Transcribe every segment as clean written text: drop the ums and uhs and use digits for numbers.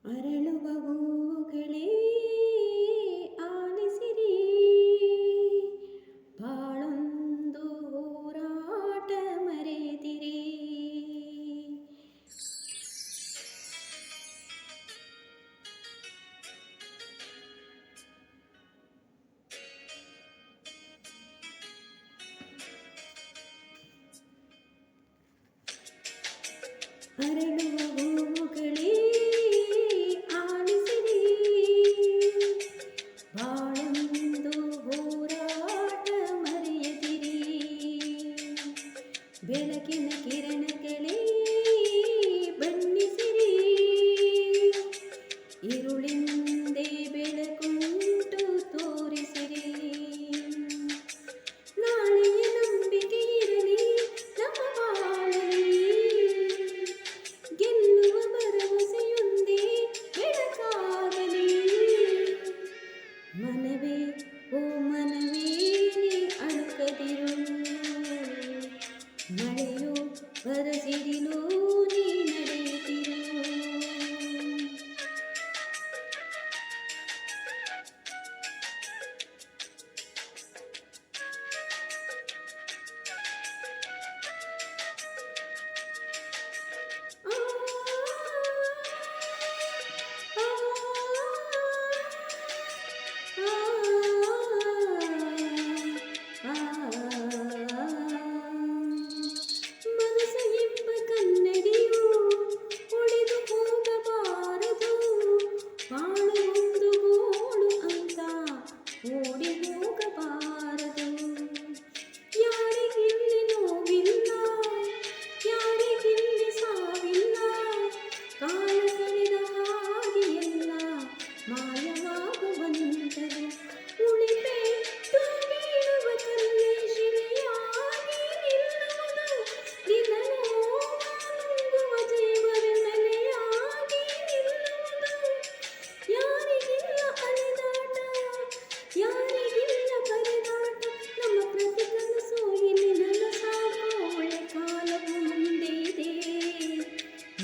ಅರಳುವ ಹೂಗಳೇ ಆಲಿಸಿರಿ, ಬಾಳೊಂದು ಹೋರಾಟ ಮರೆಯದಿರಿ. ಅರಳುವ ಹೂಗಳೇ ಆಲಿಸಿರಿ, ಬಾಳೊಂದು ಹೋರಾಟ ಮರೆಯದಿರಿ. ಬೆಳಕಿನ ಕಿರಣಗಳೇ ಬಣ್ಣಿಸಿರಿ, ഇരുളിಂದೇ ಬೆಳಕುಂಟು ತೋರಿಸಿರಿ. ನಾಳೆಯ ನಂಬಿಕೆ ಇರಲಿ ನಮ್ಮ ಬಾಳಲ್ಲಿ, ಗೆಲ್ಲುವ ಭರವಸೆಯೊಂದೇ ಬೆಳಕಾಗಲಿ. ಮನವೇ ಓ ಮನವೇ ನೀ ಅಳುಕದಿರು, ಮಳೆಯೋ ಬರಸಿಡಿಲು ನೀ ನಡೆಯುತ್ತಿರು. ಮನಸ್ಸು ಎಂಬ ಕನ್ನಡಿಯು ಒಡೆದು ಹೋಗಬಾರದು, ಬಾಳು ಒಂದು ಗೋಳು ಅಂತ ಓಡಿ ಹೋಗಬಾರದು. ಯಾರಿಗಿಲ್ಲಿ ನೋವಿಲ್ಲ, ಯಾರಿಗಿಲ್ಲಿ ಸಾವಿಲ್ಲ, ಕಾಲ ಕಳೆದ ಹಾಗೆ ಎಲ್ಲ ಮಾಯವಾಗುವಂತದು. ಉಳಿಪೆಟ್ಟು ಬೀಳುವ ಕಲ್ಲೇ ಶಿಲೆಯಾಗಿ ನಿಲ್ಲುವುದು, ದಿನ ನೋವಾಗುವ ಜೀವವೇ ನೆಲೆಯಾಗಿ ನಿಲ್ಲುವುದು. ಯಾರಿಗಿಲ್ಲ ಅಲೆದಾಟ, ಯಾರಿಗಿಲ್ಲ ಪರದಾಟ, ನಮ್ಮ ಪ್ರತಿ ಕನಸು ಇಲ್ಲಿ ನನಸಾಗೋ ಒಳ್ಳೆ ಕಾಲವು ಮುಂದೆ ಇದೆ.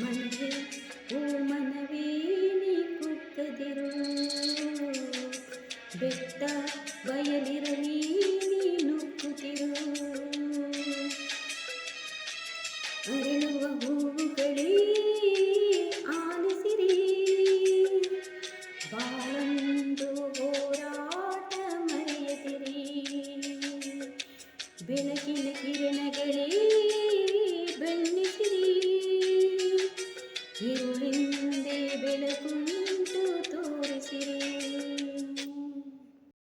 ಮನವೇ ಓ ಮನವೇ ನೀ ಕುಕ್ಕದಿರು, ಬೆಟ್ಟ ಬಯಲಿರಲಿ ನೀ ನುಗ್ಗುತ್ತಿರು. ಅರಳುವ ಹೂವುಗಳೇ ಆಲಿಸಿರಿ, ಬಾಳೊಂದು ಹೋರಾಟ ಮರೆಯದಿರಿ. ಬೆಳಕಿನ ಕಿರಣಗಳೇ ಬಣ್ಣಿಸಿರಿ, ഇരുളിಂದೇ